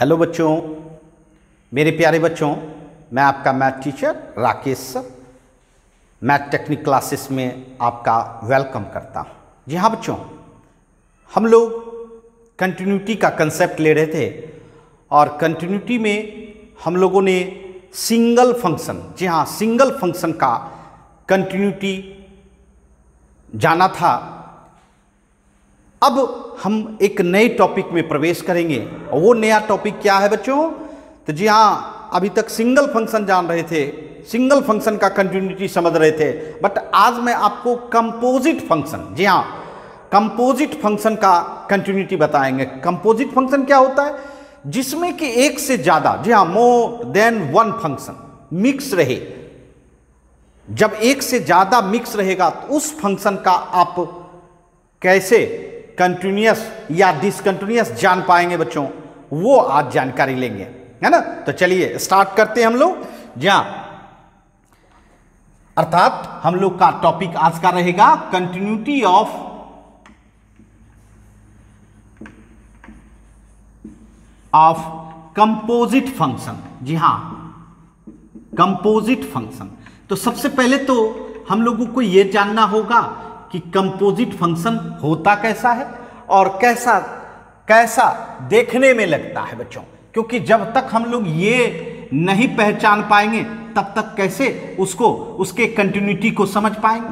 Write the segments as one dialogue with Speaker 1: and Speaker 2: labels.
Speaker 1: Hello बच्चों, मेरे प्यारे बच्चों, मैं आपका math teacher Rakesh sir math technique classes में आपका वेलकम करता हूँ। जी हाँ बच्चों, हम लोग कंटिन्यूटी का कंसेप्ट ले रहे थे और कंटिन्यूटी में हम लोगों ने सिंगल फंक्शन, जी हाँ सिंगल फंक्शन का कंटिन्यूटी जाना था। अब हम एक नए टॉपिक में प्रवेश करेंगे और वो नया टॉपिक क्या है बच्चों? तो जी हाँ, अभी तक सिंगल फंक्शन जान रहे थे, सिंगल फंक्शन का कंटिन्यूटी समझ रहे थे, बट आज मैं आपको कंपोजिट फंक्शन, जी हाँ कंपोजिट फंक्शन का कंटिन्यूटी बताएंगे। कंपोजिट फंक्शन क्या होता है? जिसमें कि एक से ज्यादा, जी हाँ more than one function mix रहे। जब एक से ज्यादा मिक्स रहेगा तो उस फंक्शन का आप कैसे कंटिन्यूअस या डिसकंटिन्यूअस जान पाएंगे बच्चों, वो आज जानकारी लेंगे, है ना। तो चलिए स्टार्ट करते हैं हम लोग। जहां अर्थात हम लोग का टॉपिक आज का रहेगा कंटिन्यूटी ऑफ कंपोजिट फंक्शन। जी हां, कंपोजिट फंक्शन। तो सबसे पहले तो हम लोगों को यह जानना होगा कि कंपोजिट फंक्शन होता कैसा है और कैसा कैसा देखने में लगता है बच्चों, क्योंकि जब तक हम लोग ये नहीं पहचान पाएंगे तब तक कैसे उसके कंटिन्यूटी को समझ पाएंगे।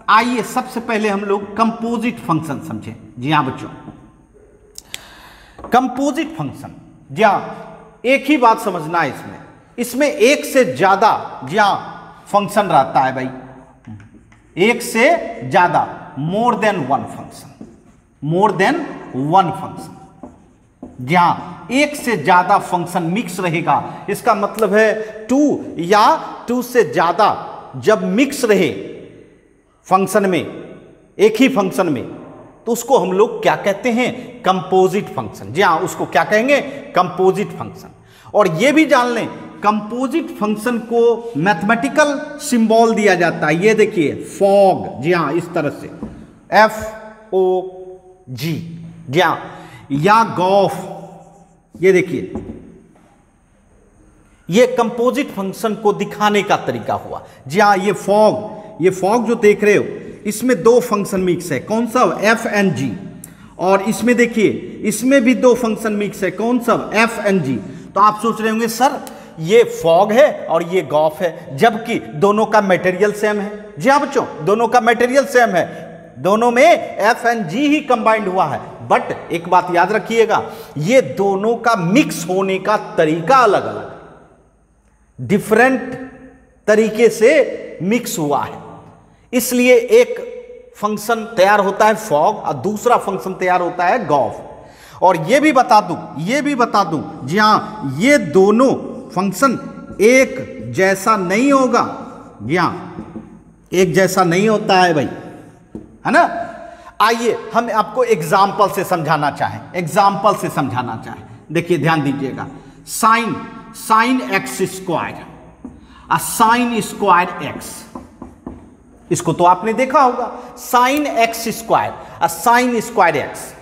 Speaker 1: आइए सबसे पहले हम लोग कंपोजिट फंक्शन समझें। जी हाँ बच्चों, कंपोजिट फंक्शन, जी हाँ एक ही बात समझना है इसमें एक से ज्यादा जी हाँ फंक्शन रहता है भाई, एक से ज्यादा, more than one function, more than one function. जहां एक से ज्यादा फंक्शन मिक्स रहेगा, इसका मतलब है टू या टू से ज्यादा जब मिक्स रहे फंक्शन में, एक ही फंक्शन में, तो उसको हम लोग क्या कहते हैं? Composite function. जी हां, उसको क्या कहेंगे? Composite function. और यह भी जान लें, कंपोजिट फंक्शन को मैथमेटिकल सिंबल दिया जाता है। ये देखिए फॉग, जी हाँ इस तरह से FOG, जी हाँ, या गॉफ, ये देखिए ये कंपोजिट फंक्शन को दिखाने का तरीका हुआ। जी हाँ, ये फॉग जो देख रहे हो, इसमें दो फंक्शन मिक्स है। कौन सा? F and G। और इसमें देखिए इसमें भी दो फंक्शन मिक्स है। कौन सा? F and G। तो आप सोच रहे होंगे सर ये फॉग है और ये गॉफ है, जबकि दोनों का मटेरियल सेम है। जी हाँ बच्चों, दोनों का मटेरियल सेम है, दोनों में F and G he combined हुआ है। बट एक बात याद रखिएगा, ये दोनों का मिक्स होने का तरीका अलग अलग, डिफरेंट तरीके से मिक्स हुआ है। इसलिए एक फंक्शन तैयार होता है फॉग और दूसरा फंक्शन तैयार होता है गॉफ। और ये भी बता दूं, जी हाँ ये दोनों फंक्शन एक जैसा नहीं होगा। जी हाँ, एक जैसा नहीं होता है भाई, है ना। आइए हम आपको एग्जाम्पल से समझाना चाहें। देखिए ध्यान दीजिएगा, sine x square, sine square x, इसको तो आपने देखा होगा, sine x square, sine square x.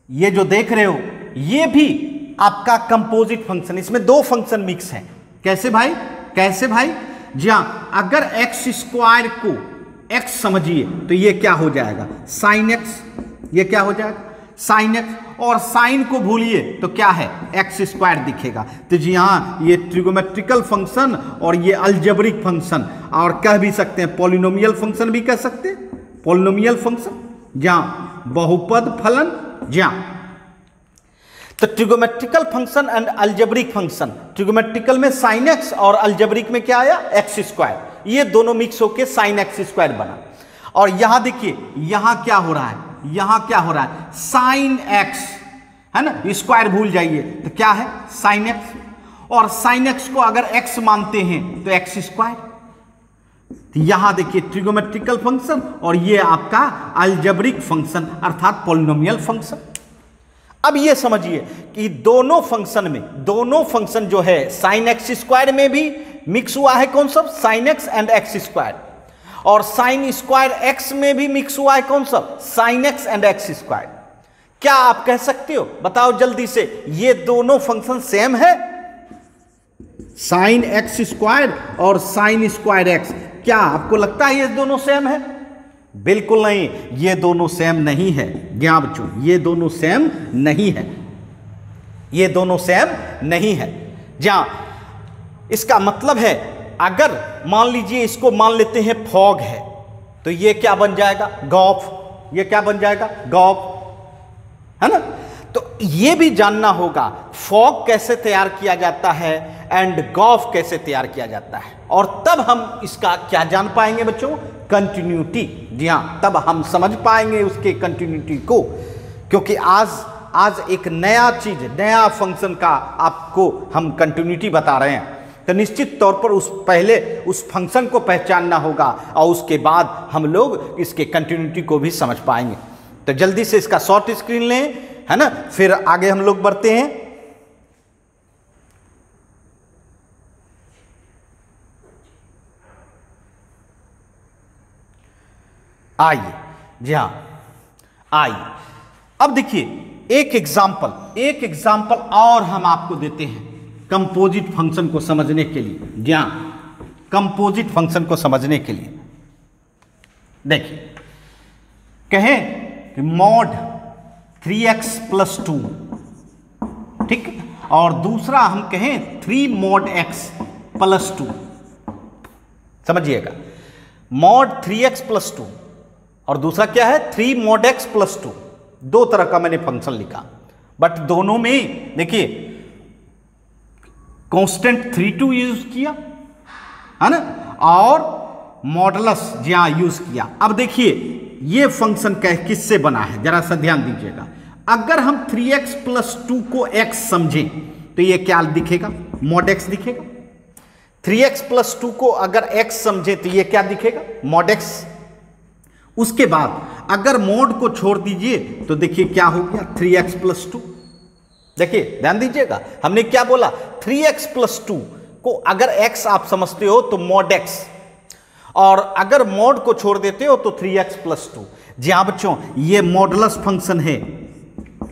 Speaker 1: ये जो देख रहे हो, ये भी आपका कंपोजिट फंक्शन, इसमें दो फंक्शन मिक्स हैं। कैसे भाई? जी हाँ, अगर एक्स स्क्वायर को एक्स समझिए तो ये क्या हो जाएगा? Sine x. ये क्या हो जाएगा? Sine x. और साइन को भूलिए तो क्या है? एक्स स्क्वायर दिखेगा। तो जी हाँ, ये ट्रिगोमेट्रिकल फंक्शन और ये अलजेब्रिक फंक्शन, और कह भी सकते हैं पॉलिनोमियल फंक्शन भी कह सकते हैं, पॉलिनोमियल फंक्शन, जहां बहुपद फलन। जी हाँ, तो ट्रिगोमेट्रिकल फंक्शन एंड अलजेब्रिक फंक्शन, ट्रिगोमेट्रिकल में साइन एक्स और अलजेब्रिक में क्या आया? X square. ये दोनों मिक्स होके साइन एक्स स्क्वायर बना। और यहां देखिए, यहां क्या हो रहा है? साइन एक्स, है ना, स्क्वायर भूल जाइए, तो क्या है? Sine x. और साइन एक्स को अगर एक्स मानते हैं तो एक्स स्क्वायर। तो यहां देखिए ट्रिगोमेट्रिकल फंक्शन और ये आपका अलजेब्रिक फंक्शन अर्थात पॉलिनोमियल फंक्शन। अब ये समझिए कि दोनों फंक्शन जो है साइन एक्स स्क्वायर में भी मिक्स हुआ है। कौन सा? Sine x and x square. और साइन स्क्वायर एक्स में भी मिक्स हुआ है। कौन सा? Sine x and x square. क्या आप कह सकते हो? बताओ जल्दी से, ये दोनों फंक्शन सेम है? साइन एक्स स्क्वायर और साइन स्क्वायर एक्स, क्या आपको लगता है ये दोनों सेम है? बिल्कुल नहीं, ये दोनों सेम नहीं है। क्या बच्चों, ये दोनों सेम नहीं है, ये दोनों सेम नहीं है। जहां इसका मतलब है, अगर मान लीजिए इसको मान लेते हैं फॉग है, तो ये क्या बन जाएगा? गॉफ। ये क्या बन जाएगा? गॉफ, है ना? तो ये भी जानना होगा फॉग कैसे तैयार किया जाता है एंड गॉफ कैसे तैयार किया जाता है, और तब हम इसका क्या जान पाएंगे बच्चों? कंटिन्यूटी। जी हां, तब हम समझ पाएंगे उसके कंटिन्यूटी को, क्योंकि आज एक नया चीज, नया फंक्शन का आपको हम कंटिन्यूटी बता रहे हैं। तो निश्चित तौर पर पहले उस फंक्शन को पहचानना होगा और उसके बाद हम लोग इसके कंटिन्यूटी को भी समझ पाएंगे। तो जल्दी से इसका शॉर्ट स्क्रीन लें, है ना, फिर आगे हम लोग बढ़ते हैं। आइए, जी हां, आइए अब देखिए एक एग्जाम्पल और हम आपको देते हैं कंपोजिट फंक्शन को समझने के लिए। जी हां, कंपोजिट फंक्शन को समझने के लिए देखिए, कहें कि मॉड 3x + 2, ठीक, और दूसरा हम कहें 3 mod x + 2। समझिएगा, मॉड 3x + 2 और दूसरा क्या है? 3 mod x + 2। दो तरह का मैंने फंक्शन लिखा, बट दोनों में देखिए कांस्टेंट 32 यूज किया, है ना, और मॉडुलस जहां यूज किया। अब देखिए ये फंक्शन किससे बना है, जरा सा ध्यान दीजिएगा। अगर हम 3x + 2 को x समझें तो ये क्या दिखेगा? mod x दिखेगा। 3x + 2 को अगर x समझे तो ये क्या दिखेगा? mod x। उसके बाद अगर मोड को छोड़ दीजिए तो देखिए क्या हो गया? 3x + 2। देखिए ध्यान दीजिएगा, हमने क्या बोला? 3x + 2 को अगर x आप समझते हो तो mod x, और अगर मोड को छोड़ देते हो तो 3x + 2। जी हाँ बच्चों, ये मॉडुलस फंक्शन है।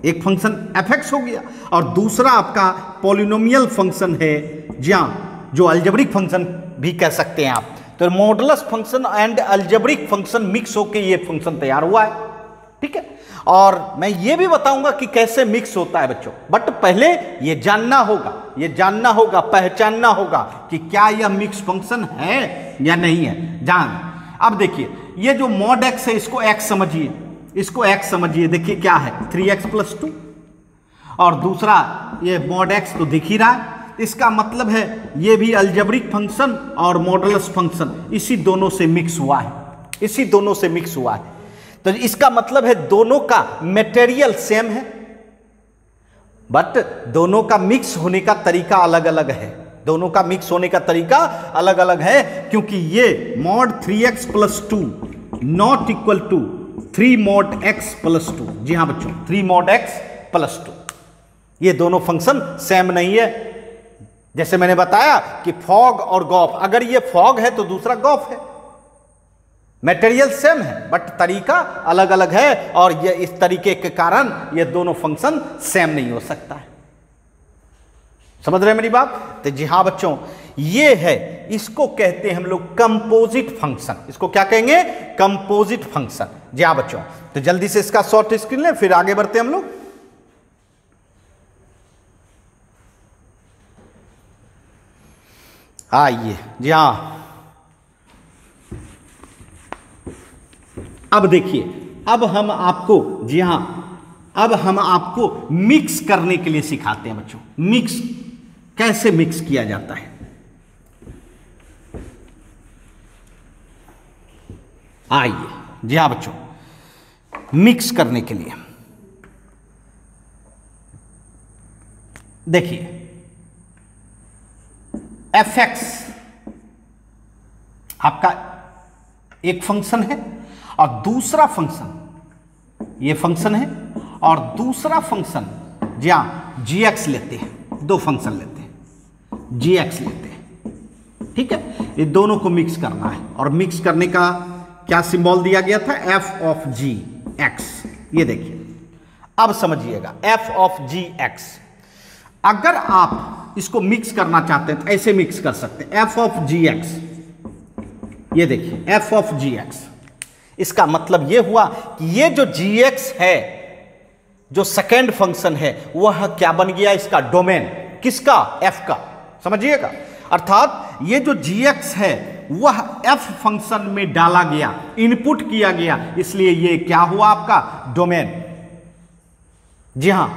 Speaker 1: एक फंक्शन fx हो गया और दूसरा आपका पॉलिनोमियल फंक्शन है, जहां जो अलजेब्रिक फंक्शन भी कह सकते हैं आप। तो modulus function and algebraic function mix होकर ये फंक्शन तैयार हुआ है, ठीक है। और मैं ये भी बताऊंगा कि कैसे मिक्स होता है बच्चों, बट पहले ये जानना होगा, पहचानना होगा कि क्या यह मिक्स फंक्शन है या नहीं है। अब देखिए ये जो mod x है इसको x समझिए, देखिए क्या है? 3x + 2, और दूसरा ये mod x तो दिख ही रहा है। इसका मतलब है ये भी अलजेब्रिक फंक्शन और मॉडुलस फंक्शन इसी दोनों से मिक्स हुआ है। तो इसका मतलब है दोनों का मटेरियल सेम है, बट दोनों का मिक्स होने का तरीका अलग अलग है। क्योंकि ये mod 3x + 2 not equal to 3 mod x + 2। जी हां बच्चों, 3 mod x + 2, ये दोनों फंक्शन सेम नहीं है। जैसे मैंने बताया कि फॉग और गॉफ, अगर ये फॉग है तो दूसरा गॉफ है। मटेरियल सेम है बट तरीका अलग अलग है, और ये इस तरीके के कारण ये दोनों फंक्शन सेम नहीं हो सकता है। समझ रहे हैं मेरी बात? तो जी हाँ बच्चों, ये है, इसको कहते हैं हम लोग कंपोजिट फंक्शन। इसको क्या कहेंगे? Composite function. जी हाँ बच्चों, तो जल्दी से इसका शॉर्ट स्क्रीन लें, फिर आगे बढ़ते हैं हम लोग। आइए, जी हाँ, अब देखिए, अब हम आपको मिक्स करने के लिए सिखाते हैं बच्चों। मिक्स कैसे मिक्स किया जाता है। आइए, जी हाँ बच्चों, मिक्स करने के लिए देखिए fx आपका एक फंक्शन है और दूसरा फंक्शन ये फंक्शन है, और दूसरा फंक्शन जहां gx लेते हैं, दो फंक्शन लेते हैं, gx लेते हैं, ठीक है। ये दोनों को मिक्स करना है, और मिक्स करने का क्या सिंबल दिया गया था? f of g x। ये देखिए, अब समझिएगा एफ ऑफ जी एक्स, अगर आप इसको मिक्स करना चाहते हैं तो ऐसे मिक्स कर सकते हैं, एफ ऑफ जी एक्स, ये देखिए एफ ऑफ जी एक्स, इसका मतलब ये हुआ कि ये जो जी एक्स है, जो सेकेंड फंक्शन है, वह क्या बन गया, इसका डोमेन, किसका, एफ का, समझिएगा। अर्थात ये जो जी एक्स है वह एफ फंक्शन में डाला गया, इनपुट किया गया, इसलिए ये क्या हुआ आपका डोमेन। जी हां,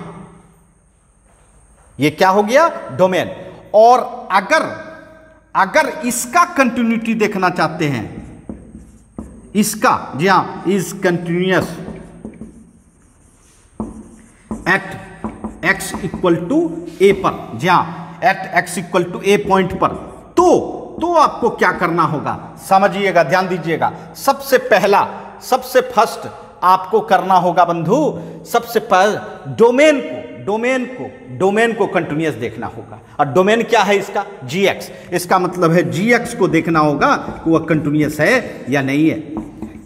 Speaker 1: ये क्या हो गया डोमेन। और अगर इसका कंटिन्यूटी देखना चाहते हैं, इसका, जी हां, is continuous at x equal to a पर, जी हां, at x equal to a point पर, तो आपको क्या करना होगा, समझिएगा, ध्यान दीजिएगा। सबसे पहला, सबसे फर्स्ट आपको करना होगा बंधु, सबसे पहले डोमेन को कंटिन्यूअस देखना होगा। और डोमेन क्या है इसका, जी एक्स, इसका मतलब है जी एक्स को देखना होगा कि वह कंटिन्यूअस है या नहीं है।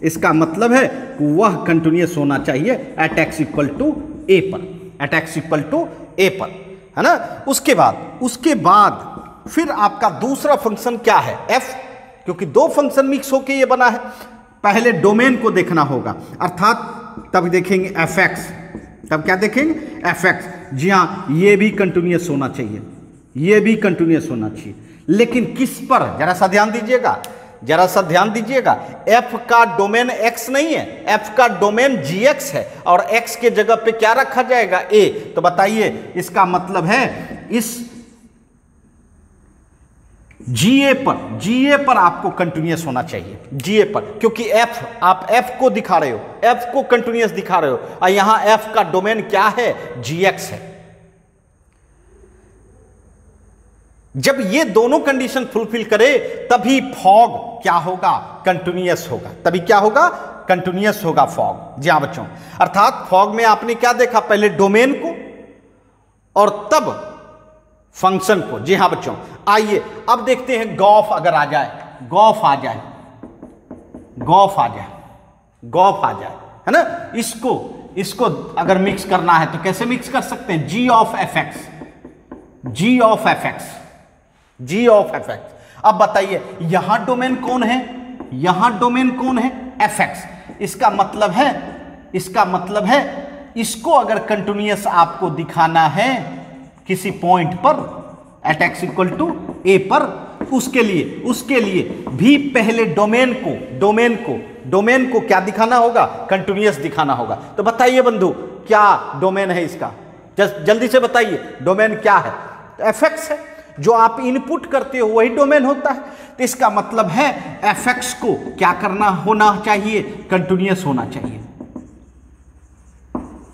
Speaker 1: इसका मतलब है कि वह कंटिन्यूअस होना चाहिए eight x equal to a पर, eight x equal to a पर, है ना। उसके बाद फिर आपका दूसरा फंक्शन क्या है, एफ, क्योंकि दो फंक्शन मिक्स होके ये बना है। पहले डोमेन को देखना होगा, अर्थात तब देखेंगे एफ एक्स, तब क्या देखेंगे, एफ एक्स। जी हां, ये भी कंटिन्यूअस होना चाहिए, ये भी कंटिन्यूअस होना चाहिए, लेकिन किस पर, जरा सा ध्यान दीजिएगा, जरा सा ध्यान दीजिएगा। एफ का डोमेन एक्स नहीं है, एफ का डोमेन जी एक्स है, और एक्स के जगह पे क्या रखा जाएगा, ए। तो बताइए, इसका मतलब है इस जीए पर आपको कंटिन्यूअस होना चाहिए, जीए पर, क्योंकि एफ, आप एफ को दिखा रहे हो, एफ को कंटिन्यूअस दिखा रहे हो, और यहां एफ का डोमेन क्या है, जीएक्स है। जब ये दोनों कंडीशन फुलफिल करे तभी फॉग क्या होगा, कंटिन्यूअस होगा, तभी क्या होगा, कंटिन्यूअस होगा फॉग। जी हां बच्चों, अर्थात फॉग में आपने क्या देखा, पहले डोमेन को और तब फंक्शन को। जी हां बच्चों, आइए अब देखते हैं गॉफ अगर आ जाए, गॉफ आ जाए, है ना। इसको अगर मिक्स करना है तो कैसे मिक्स कर सकते हैं, g of f x, g of f x, g of f x. अब बताइए यहां डोमेन कौन है, यहां डोमेन कौन है, एफ एक्स। इसका मतलब है इसको अगर कंटिन्यूअस आपको दिखाना है किसी पॉइंट पर eight x equal to a पर, उसके लिए भी पहले डोमेन को क्या दिखाना होगा, कंटिन्यूअस दिखाना होगा। तो बताइए बंधु, क्या डोमेन है इसका, जल्दी से बताइए, डोमेन क्या है, एफ एक्स है। जो आप इनपुट करते हो वही डोमेन होता है। तो इसका मतलब है एफ एक्स को क्या करना होना चाहिए, कंटिन्यूअस होना चाहिए,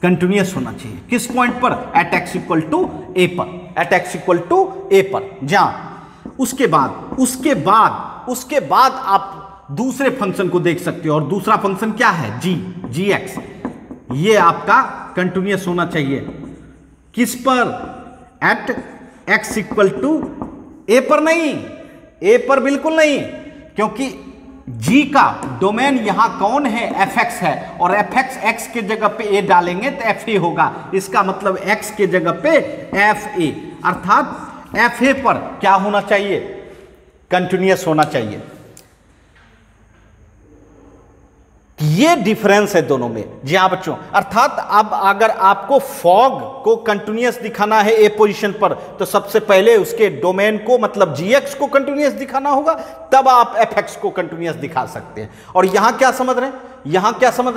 Speaker 1: कंटिन्यूअस होना चाहिए। किस पॉइंट पर, eight x equal to a पर, eight x equal to a पर। जहां उसके बाद आप दूसरे फंक्शन को देख सकते हो, और दूसरा फंक्शन क्या है, जी एक्स। ये आपका कंटिन्यूअस होना चाहिए, किस पर, eight x equal to a पर नहीं, ए पर बिल्कुल नहीं, क्योंकि जी का डोमेन यहां कौन है, एफ एक्स है, और एफ एक्स एक्स के जगह पे ए डालेंगे तो एफ ए होगा। इसका मतलब एक्स के जगह पे एफ ए, अर्थात एफ ए पर क्या होना चाहिए, कंटिन्यूअस होना चाहिए। ये डिफरेंस है दोनों में। जी हां बच्चों, अर्थात अब अगर आपको फॉग को कंटिन्यूअस दिखाना है ए पोजीशन पर, तो सबसे पहले उसके डोमेन को, मतलब जीएक्स को कंटिन्यूअस दिखाना होगा, तब आप एफएक्स को कंटिन्यूअस दिखा सकते हैं। और यहां क्या समझ रहे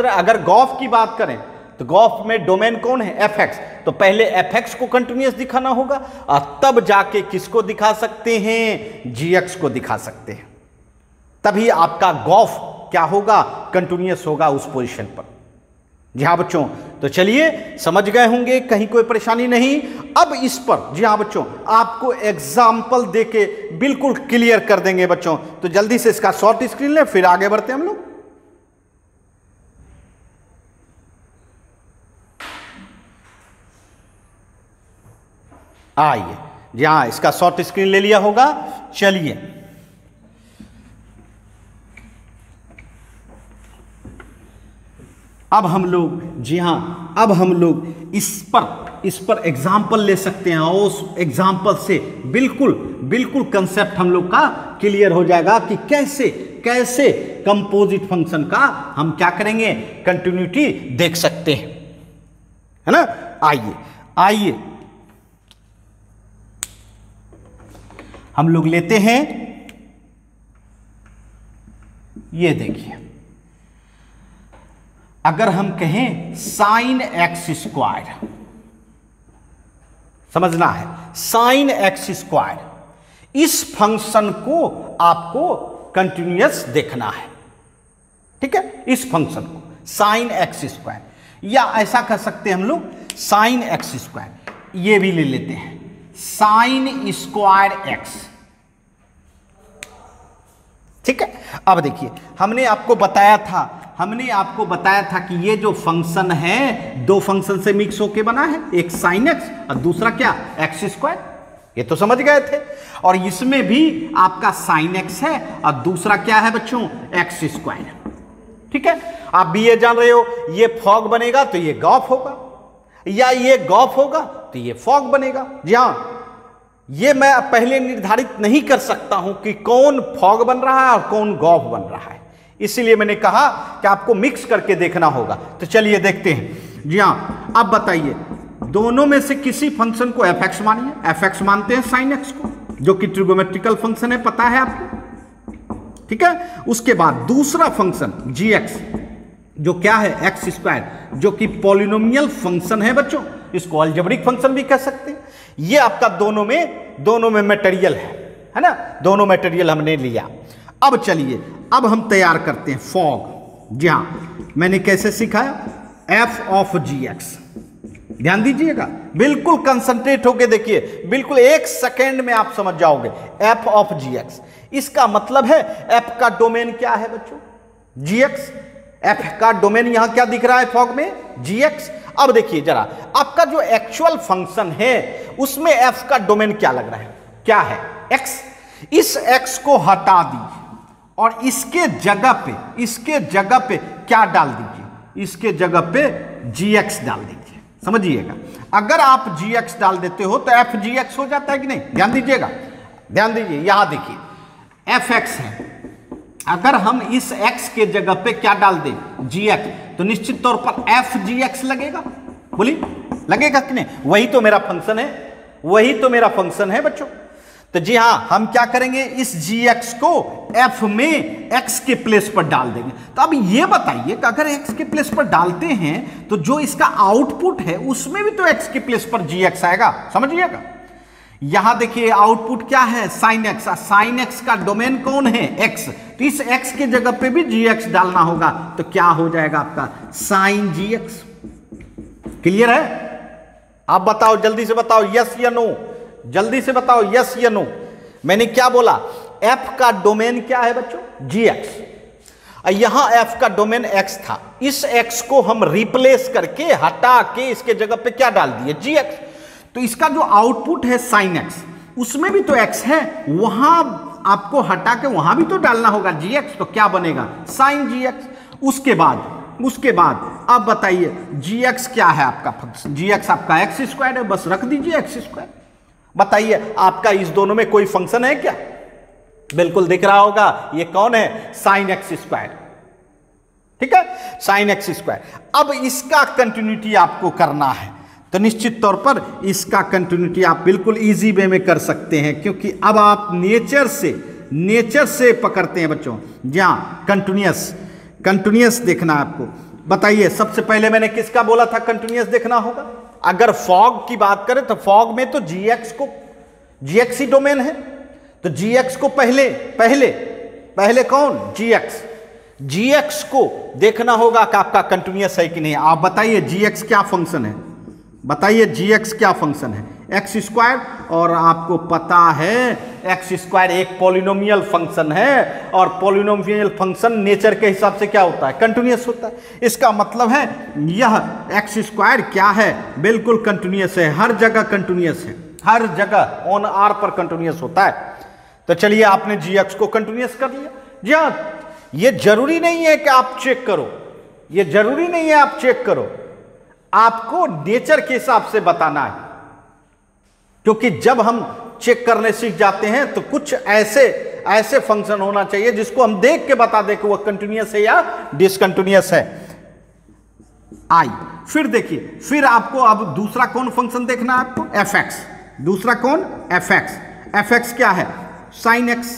Speaker 1: हैं, अगर गॉफ की बात करें तो गॉफ में डोमेन कौन है, एफएक्स। तो पहले एफएक्स को कंटिन्यूअस दिखाना होगा, और तब जाके किसको दिखा सकते हैं, जीएक्स को दिखा सकते हैं। तभी आपका गॉफ क्या होगा, कंटिन्यूअस होगा उस पोजीशन पर। जी हां बच्चों, तो चलिए समझ गए होंगे, कहीं कोई परेशानी नहीं। अब इस पर, जी हां बच्चों, आपको एग्जाम्पल देके बिल्कुल क्लियर कर देंगे बच्चों। तो जल्दी से इसका शॉर्ट स्क्रीन लें, फिर आगे बढ़ते हैं हम लोग। आइए, जी हां, इसका शॉर्ट स्क्रीन ले लिया होगा। चलिए अब हम लोग, जी हाँ, अब हम लोग इस पर एग्जाम्पल ले सकते हैं और उस एग्जाम्पल से बिल्कुल कंसेप्ट हम लोग का क्लियर हो जाएगा कि कैसे कंपोजिट फंक्शन का हम क्या करेंगे, कंटिन्यूटी देख सकते हैं, है ना। आइए हम लोग लेते हैं, ये देखिए, अगर हम कहें साइन एक्स स्क्वायर, समझना है, साइन एक्स स्क्वायर, इस फंक्शन को आपको कंटिन्यूअस देखना है, ठीक है। इस फंक्शन को साइन एक्स स्क्वायर, या ऐसा कर सकते हैं हम लोग साइन एक्स स्क्वायर, ये भी ले लेते हैं साइन स्क्वायर एक्स, ठीक है। अब देखिए, हमने आपको बताया था कि ये जो फंक्शन है दो फंक्शन से मिक्स होके बना है, एक साइन एक्स और दूसरा क्या, एक्स स्क्वायर, ये तो समझ गए थे। और इसमें भी आपका साइन एक्स है और दूसरा क्या है बच्चों, एक्स स्क्वायर, ठीक है। आप भी ये जान रहे हो, ये फॉग बनेगा तो ये गॉफ होगा, या ये गॉफ होगा तो ये फॉग बनेगा। जी हाँ, ये मैं पहले निर्धारित नहीं कर सकता हूं कि कौन फॉग बन रहा है और कौन गॉफ बन रहा है, इसीलिए मैंने कहा कि आपको मिक्स करके देखना होगा। तो चलिए देखते हैं। जी हाँ, अब बताइए, दोनों में से किसी फंक्शन को एफ एक्स मानिए, एफ एक्स मानते हैं साइन एक्स को, जो कि ट्रिगोमेट्रिकल फंक्शन है, पता है आपको, ठीक है। उसके बाद दूसरा फंक्शन जी एक्स, जो क्या है, एक्स स्क्वायर, जो कि पॉलिनोमियल फंक्शन है बच्चों, इसको अलजेब्रिक फंक्शन भी कह सकते हैं। ये आपका दोनों में मटेरियल है ना, दोनों मटेरियल हमने लिया। अब चलिए, अब हम तैयार करते हैं फॉग। जी हाँ, मैंने कैसे सिखाया, एफ ऑफ जी एक्स, ध्यान दीजिएगा, बिल्कुल कंसंट्रेट होके देखिए, बिल्कुल एक सेकेंड में आप समझ जाओगे। एफ ऑफ जी एक्स, इसका मतलब है एफ का डोमेन क्या है बच्चों, जी एक्स। एफ का डोमेन यहां क्या दिख रहा है फॉग में, जी एक्स। अब देखिए जरा, आपका जो एक्चुअल फंक्शन है उसमें एफ का डोमेन क्या लग रहा है, क्या है, एक्स। इस एक्स को हटा दीजिए और इसके जगह पे क्या डाल दीजिए, इसके जगह पे जी एक्स डाल दीजिए, समझिएगा। अगर आप जी एक्स डाल देते हो तो एफ जी एक्स हो जाता है कि नहीं, ध्यान दीजिएगा, ध्यान दीजिए, यहां देखिए एफ एक्स है, अगर हम इस x के जगह पे क्या डाल दें, gx, तो निश्चित तौर पर एफ जी एक्स लगेगा, बोलिए लगेगा कि नहीं। वही तो मेरा फंक्शन है बच्चों। तो जी हाँ, हम क्या करेंगे, इस gx को f में x के प्लेस पर डाल देंगे। तो अब ये बताइए कि अगर x के प्लेस पर डालते हैं तो जो इसका आउटपुट है उसमें भी तो x के प्लेस पर gx आएगा, समझिएगा। यहां देखिए आउटपुट क्या है, साइन एक्स, साइन एक्स का डोमेन कौन है, एक्स, तो इस एक्स के जगह पे भी जी एक्स डालना होगा, तो क्या हो जाएगा आपका साइन जी एक्स। क्लियर है, आप बताओ, जल्दी से बताओ, यस या नो, जल्दी से बताओ, यस या नो। मैंने क्या बोला, एफ का डोमेन क्या है बच्चों, जी एक्स। यहां एफ का डोमेन एक्स था, इस एक्स को हम रिप्लेस करके हटा के इसके जगह पे क्या डाल दिए, जी एक्स। तो इसका जो आउटपुट है साइन एक्स, उसमें भी तो एक्स है, वहां आपको हटा के वहां भी तो डालना होगा जी एक्स, तो क्या बनेगा, साइन जी एक्स। उसके बाद अब बताइए जी एक्स क्या है आपका फंक्शन, जी एक्स आपका एक्स स्क्वायर है, बस रख दीजिए एक्स स्क्वायर। बताइए आपका इस दोनों में कोई फंक्शन है क्या, बिल्कुल दिख रहा होगा, ये कौन है, साइन एक्स स्क्वायर, ठीक है, साइन एक्स स्क्वायर। अब इसका कंटिन्यूटी आपको करना है, तो निश्चित तौर पर इसका कंटिन्यूटी आप बिल्कुल इजी वे में कर सकते हैं, क्योंकि अब आप नेचर से पकड़ते हैं बच्चों। जहां कंटिन्यूअस देखना है आपको। बताइए, सबसे पहले मैंने किसका बोला था कंटिन्यूअस देखना होगा, अगर फॉग की बात करें तो फॉग में तो जीएक्स ही डोमेन है, तो जीएक्स को पहले कौन, जीएक्स को देखना होगा कि आपका कंटिन्यूअस है कि नहीं। आप बताइए जीएक्स क्या फंक्शन है, बताइए जीएक्स क्या फंक्शन है, एक्स स्क्वायर, और आपको पता है एक्स स्क्वायर एक पॉलिनोमियल फंक्शन है, और पॉलिनोमियल फंक्शन नेचर के हिसाब से क्या होता है, कंटिन्यूअस होता है। इसका मतलब है यह एक्स स्क्वायर क्या है, बिल्कुल कंटिन्यूअस है, हर जगह कंटिन्यूअस है, हर जगह ऑन आर पर कंटिन्यूअस होता है। तो चलिए, आपने जीएक्स को कंटिन्यूअस कर लिया। जी हाँ, ये जरूरी नहीं है कि आप चेक करो, ये जरूरी नहीं है आप चेक करो, आपको नेचर के हिसाब से बताना है, क्योंकि जब हम चेक करने सीख जाते हैं तो कुछ ऐसे फंक्शन होना चाहिए जिसको हम देख के बता दें कि वो कंटिन्यूअस है या डिसकंटिन्यूअस है। आई फिर देखिए, फिर आपको अब दूसरा कौन फंक्शन देखना है आपको, एफ एक्स। दूसरा कौन, एफ एक्स। एफ एक्स क्या है, साइन एक्स,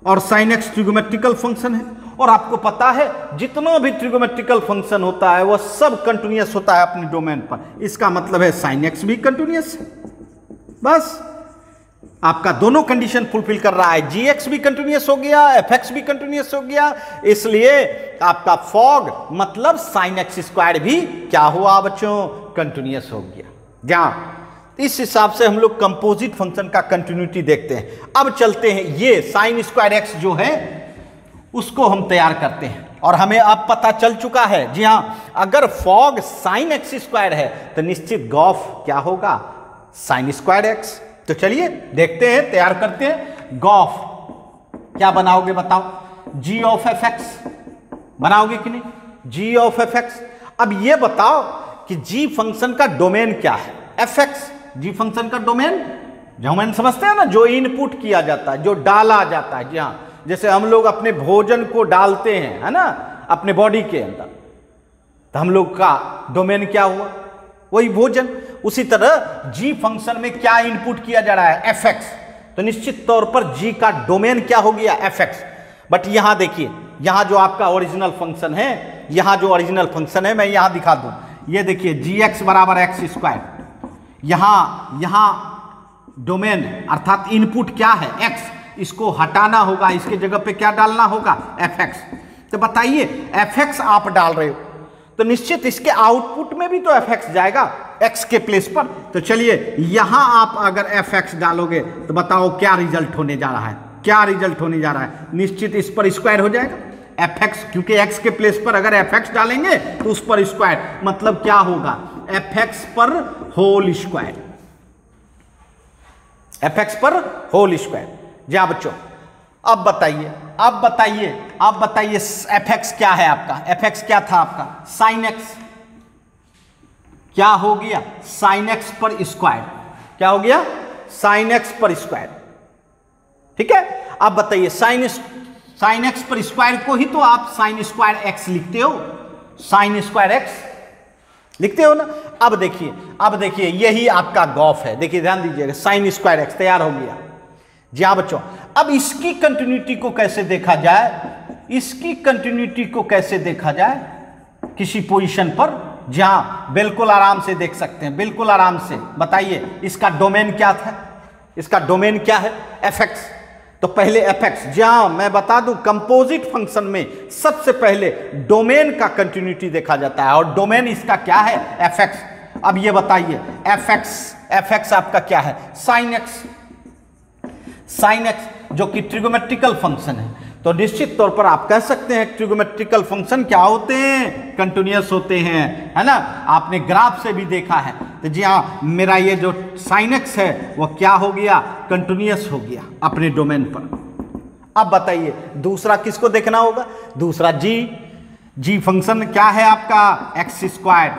Speaker 1: और साइन एक्स ट्रिगोमेट्रिकल फंक्शन है, और आपको पता है जितना भी ट्रिगोमेट्रिकल फंक्शन होता है वह सब कंटिन्यूअस होता है अपने डोमेन पर। इसका मतलब है साइन एक्स भी कंटिन्यूअस है। बस आपका दोनों कंडीशन फुलफिल कर रहा है, जी एक्स भी कंटिन्यूअस हो गया, एफ एक्स भी कंटिन्यूअस हो गया, इसलिए आपका फॉग मतलब साइन एक्स स्क्वायर भी क्या हुआ बच्चों, कंटिन्यूअस हो गया। जहां इस हिसाब से हम लोग कंपोजिट फंक्शन का कंटिन्यूटी देखते हैं। अब चलते हैं, ये साइन स्क्वायर एक्स जो है उसको हम तैयार करते हैं, और हमें अब पता चल चुका है, जी हां, अगर फॉग साइन एक्स स्क्वायर है तो निश्चित गॉफ क्या होगा, साइन स्क्वायर एक्स। तो चलिए देखते हैं, तैयार करते हैं। गॉफ क्या बनाओगे बताओ, जी ऑफ एफ एक्स बनाओगे कि नहीं, जी ऑफ एफ एक्स। अब ये बताओ कि जी फंक्शन का डोमेन क्या है, एफ एक्स। जी फंक्शन का डोमेन समझते हैं ना, जो इनपुट किया जाता है, जो डाला जाता है। जी हाँ, जैसे हम लोग अपने भोजन को डालते हैं, है ना, अपने बॉडी के अंदर, तो हम लोग का डोमेन क्या हुआ, वही भोजन। उसी तरह जी फंक्शन में क्या इनपुट किया जा रहा है, एफ एक्स, तो निश्चित तौर पर जी का डोमेन क्या हो गया, एफ एक्स। बट यहां देखिए, यहां जो आपका ओरिजिनल फंक्शन है, यहां जो ओरिजिनल फंक्शन है मैं यहां दिखा दूं, ये देखिए जी एक्स बराबर एक्स स्क्वायर, यहां डोमेन अर्थात इनपुट क्या है, एक्स, इसको हटाना होगा, इसके जगह पे क्या डालना होगा, एफ एक्स। तो बताइए एफ एक्स आप डाल रहे हो तो निश्चित इसके आउटपुट में भी तो एफ एक्स जाएगा एक्स के प्लेस पर। तो चलिए यहां आप अगर एफ एक्स डालोगे तो बताओ क्या रिजल्ट होने जा रहा है, क्या रिजल्ट होने जा रहा है, निश्चित इस पर स्क्वायर हो जाएगा एफ एक्स, क्योंकि एक्स के प्लेस पर अगर एफ एक्स डालेंगे तो उस पर स्क्वायर, मतलब क्या होगा, एफ एक्स पर होल स्क्वायर, एफ एक्स पर होल स्क्वायर। जी हाँ बच्चों, अब बताइए एफ एक्स क्या है आपका, एफ एक्स क्या था आपका, साइन एक्स, क्या हो गया, साइन एक्स पर स्क्वायर, क्या हो गया, साइन एक्स पर स्क्वायर। ठीक है, अब बताइए साइन एक्स पर स्क्वायर को ही तो आप साइन स्क्वायर एक्स लिखते हो, साइन स्क्वायर एक्स लिखते हो ना। अब देखिए यही आपका गॉफ है, देखिए ध्यान दीजिएगा, साइन स्क्वायर एक्स तैयार हो गया। जी हाँ बच्चों, अब इसकी कंटिन्यूटी को कैसे देखा जाए, इसकी कंटिन्यूटी को कैसे देखा जाए किसी पोजीशन पर, जहां बिल्कुल आराम से देख सकते हैं, बिल्कुल आराम से। बताइए इसका डोमेन क्या था, इसका डोमेन क्या है, एफ एक्स। तो पहले एफ एक्स, जहां मैं बता दूं कंपोजिट फंक्शन में सबसे पहले डोमेन का कंटिन्यूटी देखा जाता है, और डोमेन इसका क्या है, एफ एक्स। अब ये बताइए एफ एक्स आपका क्या है, साइन एक्स, साइन एक्स जो कि ट्रिगोमेट्रिकल फंक्शन है। तो निश्चित तौर पर आप कह सकते हैं ट्रिगोमेट्रिकल फंक्शन क्या होते हैं, कंटिन्यूअस होते हैं, है ना, आपने ग्राफ से भी देखा है। तो जी हाँ, मेरा ये जो साइन एक्स है वो क्या हो गया, कंटिन्यूअस हो गया अपने डोमेन पर। अब बताइए दूसरा किसको देखना होगा, दूसरा जी फंक्शन क्या है आपका, एक्स स्क्वायर,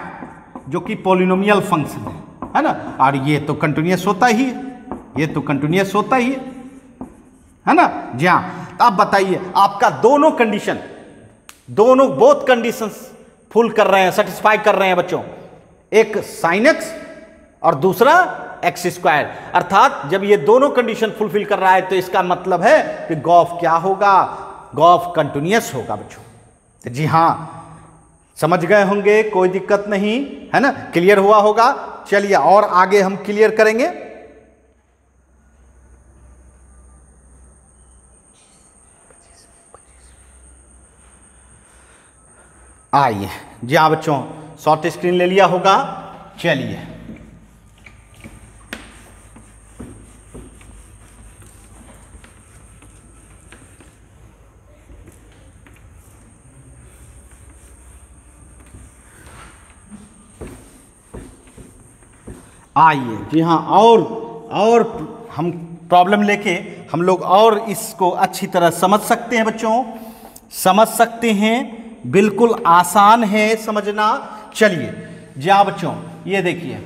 Speaker 1: जो कि पॉलिनोमियल फंक्शन है ना, और ये तो कंटिन्यूअस होता ही है, ये तो कंटिन्यूअस होता ही है ना। जी हाँ, अब बताइए आपका दोनों कंडीशन, बोथ कंडीशंस फुल कर रहे हैं, सेटिस्फाई कर रहे हैं बच्चों, एक साइन एक्स और दूसरा एक्स स्क्वायर, अर्थात जब ये दोनों कंडीशन फुलफिल कर रहा है तो इसका मतलब है कि गॉफ क्या होगा, गॉफ कंटिन्यूअस होगा बच्चों। तो जी हाँ, समझ गए होंगे, कोई दिक्कत नहीं है ना, क्लियर हुआ होगा। चलिए और आगे हम क्लियर करेंगे। आइए जी हाँ बच्चों, शॉर्ट स्क्रीन ले लिया होगा। चलिए आइए जी हाँ, और हम प्रॉब्लम लेके हम लोग और इसको अच्छी तरह समझ सकते हैं बच्चों, समझ सकते हैं। बिल्कुल आसान है समझना। चलिए जी हाँ बच्चों, ये देखिए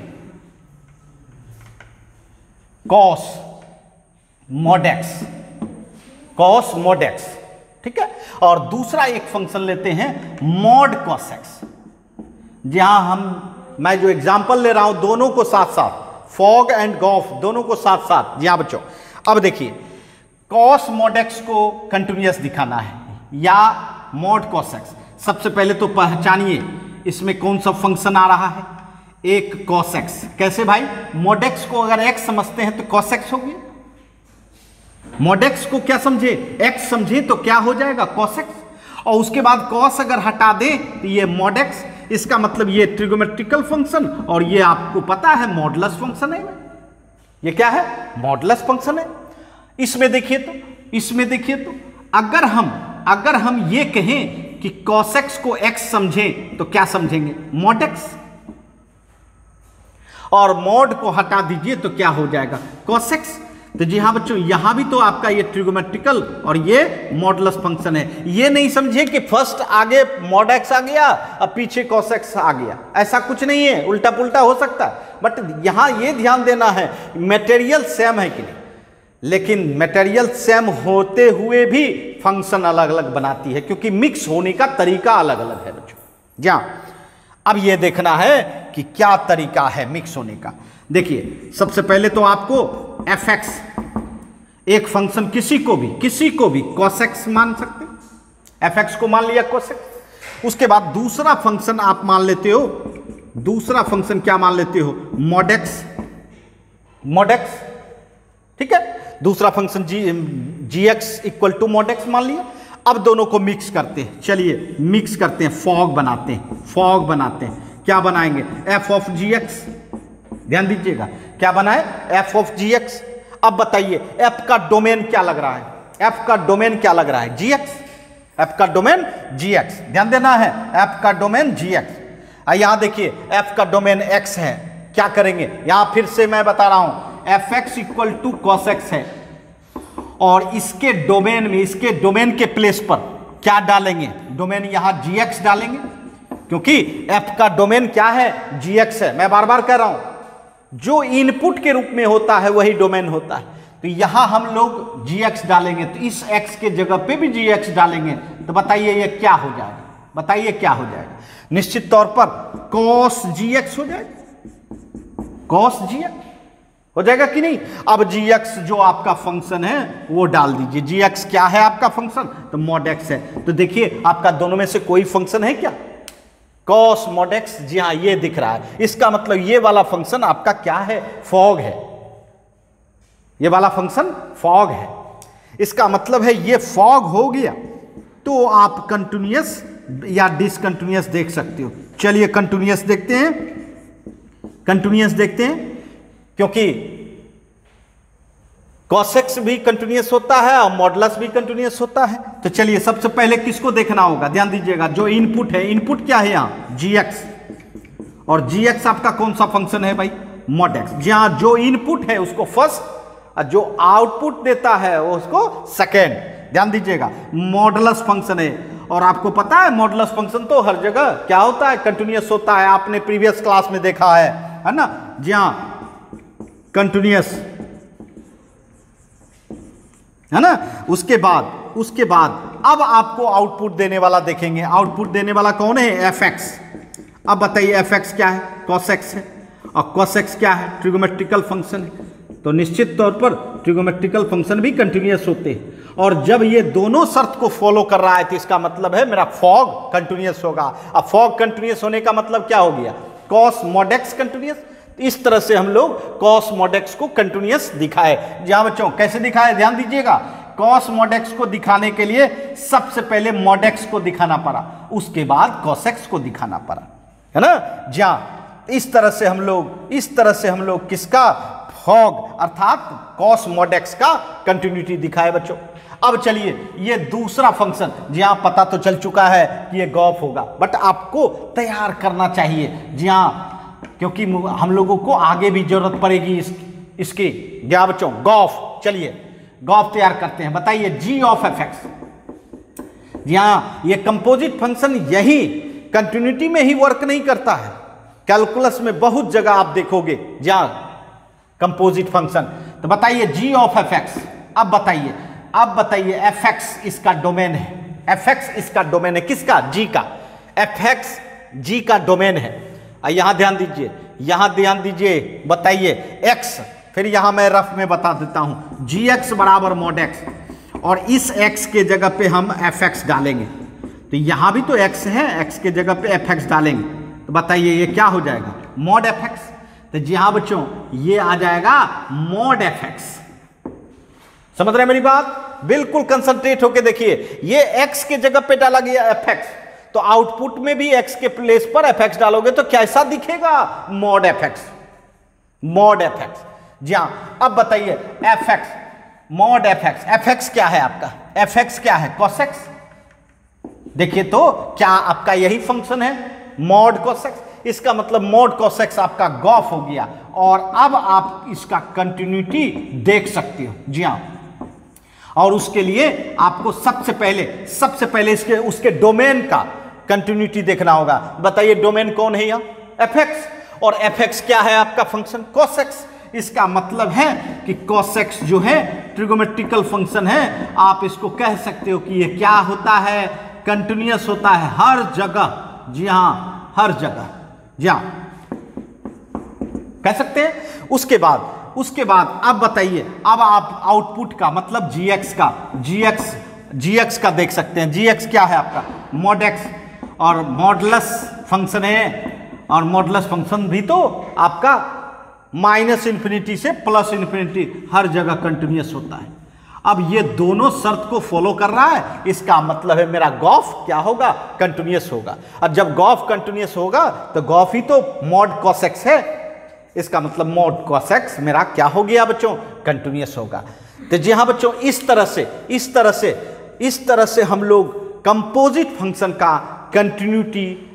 Speaker 1: कॉस मॉड एक्स, ठीक है। और दूसरा एक फंक्शन लेते हैं मॉड कॉस एक्स। जहां मैं जो एग्जांपल ले रहा हूं दोनों को साथ साथ, फॉग एंड गॉफ दोनों को साथ साथ। जी हाँ बच्चों, अब देखिए कॉस मॉड एक्स को कंटिन्यूअस दिखाना है या मॉड कॉस एक्स। सबसे पहले तो पहचानिए इसमें कौन सा फंक्शन आ रहा है, एक कॉस एक्स। कैसे भाई, मॉड एक्स को अगर एक्स समझते हैं तो कॉस एक्स हो गया। मॉड एक्स को क्या समझे, एक्स समझे तो क्या हो जाएगा, कॉस एक्स। और उसके बाद कॉस अगर हटा दे तो ये मॉड एक्स। इसका मतलब ये ट्रिगोमेट्रिकल फंक्शन और ये आपको पता है मॉडुलस फंक्शन है। ये क्या है, मॉडुलस फंक्शन है। इसमें देखिए तो अगर हम ये कहें कि cos x को x समझें तो क्या समझेंगे, मॉड x। और मॉड को हटा दीजिए तो क्या हो जाएगा, cos x। तो जी हाँ बच्चों, यहां भी तो आपका ये ट्रिगोमेट्रिकल और ये मॉडुलस फंक्शन है। ये नहीं समझे कि फर्स्ट आगे मॉड x आ गया और पीछे cos x आ गया, ऐसा कुछ नहीं है, उल्टा पुल्टा हो सकता है। बट यहां ये ध्यान देना है मटेरियल सेम है कि नहीं, लेकिन मटेरियल सेम होते हुए भी फंक्शन अलग अलग बनाती है, क्योंकि मिक्स होने का तरीका अलग अलग है बच्चों। जहां अब ये देखना है कि क्या तरीका है मिक्स होने का। देखिए सबसे पहले तो आपको fx एक फंक्शन किसी को भी cos x मान सकते हैं, fx को मान लिया cos x। उसके बाद दूसरा फंक्शन आप मान लेते हो, दूसरा फंक्शन क्या मान लेते हो, mod x, ठीक है। दूसरा function gx equal to mod x मान लिया। अब दोनों को मिक्स करते हैं, चलिए मिक्स करते हैं, फॉग बनाते हैं। क्या बनाएंगे, f ऑफ gx, ध्यान दीजिएगा क्या बना है, f ऑफ gx। अब बताइए f का डोमेन क्या लग रहा है, gx, f का डोमेन gx, ध्यान देना है, f का डोमेन gx। यहां देखिए f का डोमेन x है, क्या करेंगे, यहां फिर से मैं बता रहा हूं fx equal to cos x है, और इसके डोमेन के प्लेस पर क्या डालेंगे, डोमेन यहां gx डालेंगे, क्योंकि f का डोमेन क्या है, gx है। मैं बार बार कह रहा हूं जो इनपुट के रूप में होता है वही डोमेन होता है। तो यहां हम लोग gx डालेंगे, तो इस x के जगह पे भी gx डालेंगे, तो बताइए ये क्या हो जाएगा, निश्चित तौर पर cos gx हो जाएगा, cos gx हो जाएगा कि नहीं। अब gx जो आपका फंक्शन है वो डाल दीजिए, gx क्या है आपका फंक्शन, तो mod x है। तो देखिए आपका दोनों में से कोई फंक्शन है क्या, cos mod x, जी हाँ ये दिख रहा है। इसका मतलब ये वाला फंक्शन आपका क्या है, फॉग है, ये वाला फंक्शन फॉग है। इसका मतलब है ये फॉग हो गया तो आप कंटिन्यूअस या डिसकंटिन्यूअस देख सकते हो। चलिए कंटिन्यूअस देखते हैं, क्योंकि cos x भी कंटिन्यूअस होता है और मॉडुलस भी कंटिन्यूअस होता है। तो चलिए सबसे पहले किसको देखना होगा, ध्यान दीजिएगा जो इनपुट है, इनपुट क्या है यहाँ gx, और gx आपका कौन सा फंक्शन है भाई, mod x। जहां जो इनपुट है उसको फर्स्ट और जो आउटपुट देता है उसको सेकेंड। ध्यान दीजिएगा मॉडुलस फंक्शन है, और आपको पता है मॉडुलस फंक्शन तो हर जगह क्या होता है, कंटिन्यूअस होता है। आपने प्रीवियस क्लास में देखा है ना, जहां कंटिन्यूअस है ना। उसके बाद अब आपको आउटपुट देने वाला देखेंगे, आउटपुट देने वाला कौन है, fx। अब बताइए fx क्या है, cos x है, और cos x क्या है, ट्रिगोमेट्रिकल फंक्शन है। तो निश्चित तौर पर ट्रिगोमेट्रिकल फंक्शन भी कंटिन्यूअस होते हैं, और जब ये दोनों शर्त को फॉलो कर रहा है तो इसका मतलब है मेरा फॉग कंटिन्यूअस होगा। अब फॉग कंटिन्यूअस होने का मतलब क्या हो गया, cos mod x कंटिन्यूअस। इस तरह से हम लोग cos mod x को कंटिन्यूअस दिखाए। जी हाँ बच्चों, कैसे दिखाए, ध्यान दीजिएगा। cos mod x को दिखाने के लिए सबसे पहले mod x को दिखाना पड़ा, उसके बाद cos x को दिखाना पड़ा, है ना। जी हाँ, इस तरह से हम लोग किसका, फॉग अर्थात cos mod x का कंटिन्यूटी दिखाए बच्चों। अब चलिए ये दूसरा फंक्शन, जी हाँ पता तो चल चुका है कि ये गॉफ होगा, बट आपको तैयार करना चाहिए, जी हाँ, क्योंकि हम लोगों को आगे भी जरूरत पड़ेगी इसकी। जी हाँ बच्चों, गॉफ, चलिए गॉफ तैयार करते हैं। बताइए g ऑफ fx, जी हाँ, ये कंपोजिट फंक्शन यही कंटिन्यूटी में ही वर्क नहीं करता है, कैलकुलस में बहुत जगह आप देखोगे जहां कंपोजिट फंक्शन। तो बताइए जी ऑफ एफ एक्स, अब बताइए एफ एक्स इसका डोमेन है, एफ एक्स इसका डोमेन है, किसका? जी का। एफ एक्स जी का डोमेन है। यहां ध्यान दीजिए, बताइए एक्स, फिर यहां मैं रफ में बता देता हूं, जी एक्स बराबर मॉड एक्स, और इस एक्स के जगह पे हम एफ एक्स डालेंगे, तो यहां भी तो एक्स है, एक्स के जगह पे एफ एक्स डालेंगे, तो बताइए ये क्या हो जाएगा? Mod f x. तो जी हाँ बच्चों, ये आ जाएगा मॉड एफ एक्स। समझ रहे हैं मेरी बात? बिल्कुल कंसंट्रेट होके देखिए, ये एक्स के जगह पे डाला गया एफ एक्स, तो आउटपुट में भी एक्स के प्लेस पर एफ एक्स डालोगे तो कैसा दिखेगा? Mod f x, mod f x. जी हाँ, अब बताइए f x, mod f x, f x क्या है आपका? एफ एक्स क्या है? Cos x. देखिए तो क्या आपका यही फंक्शन है मॉड कॉस एक्स? इसका मतलब मॉड कॉस एक्स आपका गॉफ हो गया, और अब आप इसका कंटिन्यूटी देख सकते हो। जी हाँ, और उसके लिए आपको सबसे पहले इसके उसके डोमेन का कंटिन्यूटी देखना होगा। बताइए डोमेन कौन है यहाँ? एफ एक्स, और एफ एक्स क्या है आपका फंक्शन? Cos x. इसका मतलब है कि cos x जो है ट्रिगोमेट्रिकल फंक्शन है, आप इसको कह सकते हो कि ये क्या होता है? कंटिन्यूअस होता है हर जगह। जी हाँ, हर जगह, जी हाँ, कह सकते हैं। उसके बाद अब बताइए, अब आप आउटपुट का मतलब जी एक्स का देख सकते हैं। जी एक्स क्या है आपका? मॉड एक्स, और मॉडुलस फंक्शन है, और मॉडुलस फंक्शन भी तो आपका माइनस इन्फिनिटी से प्लस इन्फिनिटी हर जगह कंटिन्यूअस होता है। अब ये दोनों शर्त को फॉलो कर रहा है, इसका मतलब है मेरा गॉफ क्या होगा? कंटिन्यूअस होगा। और जब गॉफ कंटिन्यूअस होगा तो गॉफ ही तो मॉड कॉस एक्स है, इसका मतलब मॉड कॉस एक्स मेरा क्या हो गया बच्चों? कंटिन्यूअस होगा। तो जी हाँ बच्चों, इस तरह से हम लोग कंपोजिट फंक्शन का कंटिन्यूटी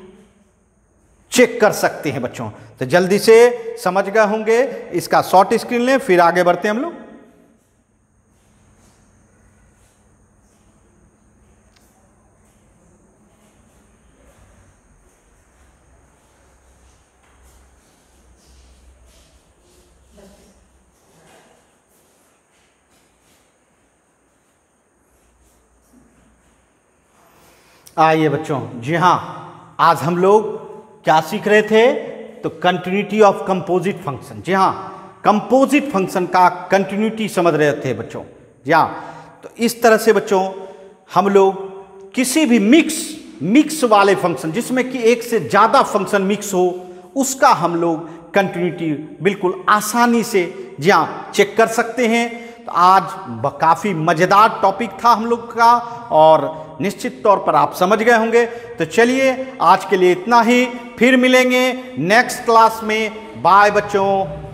Speaker 1: चेक कर सकते हैं बच्चों। तो जल्दी से समझ गए होंगे, इसका शॉर्ट स्क्रीन लें, फिर आगे बढ़ते हैं हम लोग। आइए बच्चों, जी हाँ, आज हम लोग क्या सीख रहे थे? तो कंटिन्यूटी ऑफ कंपोजिट फंक्शन। जी हाँ, कंपोजिट फंक्शन का कंटिन्यूटी समझ रहे थे बच्चों। जी हाँ, तो इस तरह से बच्चों हम लोग किसी भी मिक्स वाले फंक्शन, जिसमें कि एक से ज़्यादा फंक्शन मिक्स हो, उसका हम लोग कंटिन्यूटी बिल्कुल आसानी से जी हाँ चेक कर सकते हैं। तो आज काफ़ी मज़ेदार टॉपिक था हम लोग का, और निश्चित तौर पर आप समझ गए होंगे। तो चलिए आज के लिए इतना ही, फिर मिलेंगे नेक्स्ट क्लास में। बाय बच्चों।